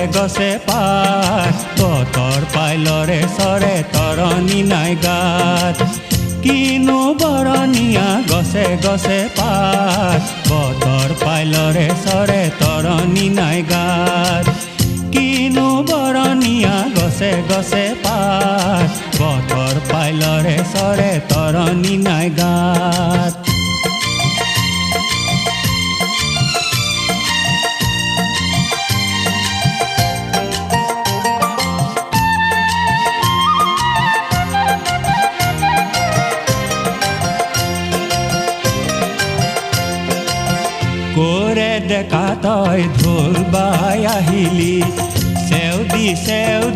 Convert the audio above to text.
গছে পাত বতৰ পাইলৰে চৰে তৰণি নাই গাত কিনো বৰণীয়া গছে গছে পাত বতৰ পাইলৰে চৰে তৰণি নাই গাত কিনো বৰণীয়া গছে গছে পাত বতৰ পাইলৰে চৰে তৰণি নাই গাত কোৰে ডেকা তই ঢোল বাই আহিলি চেউ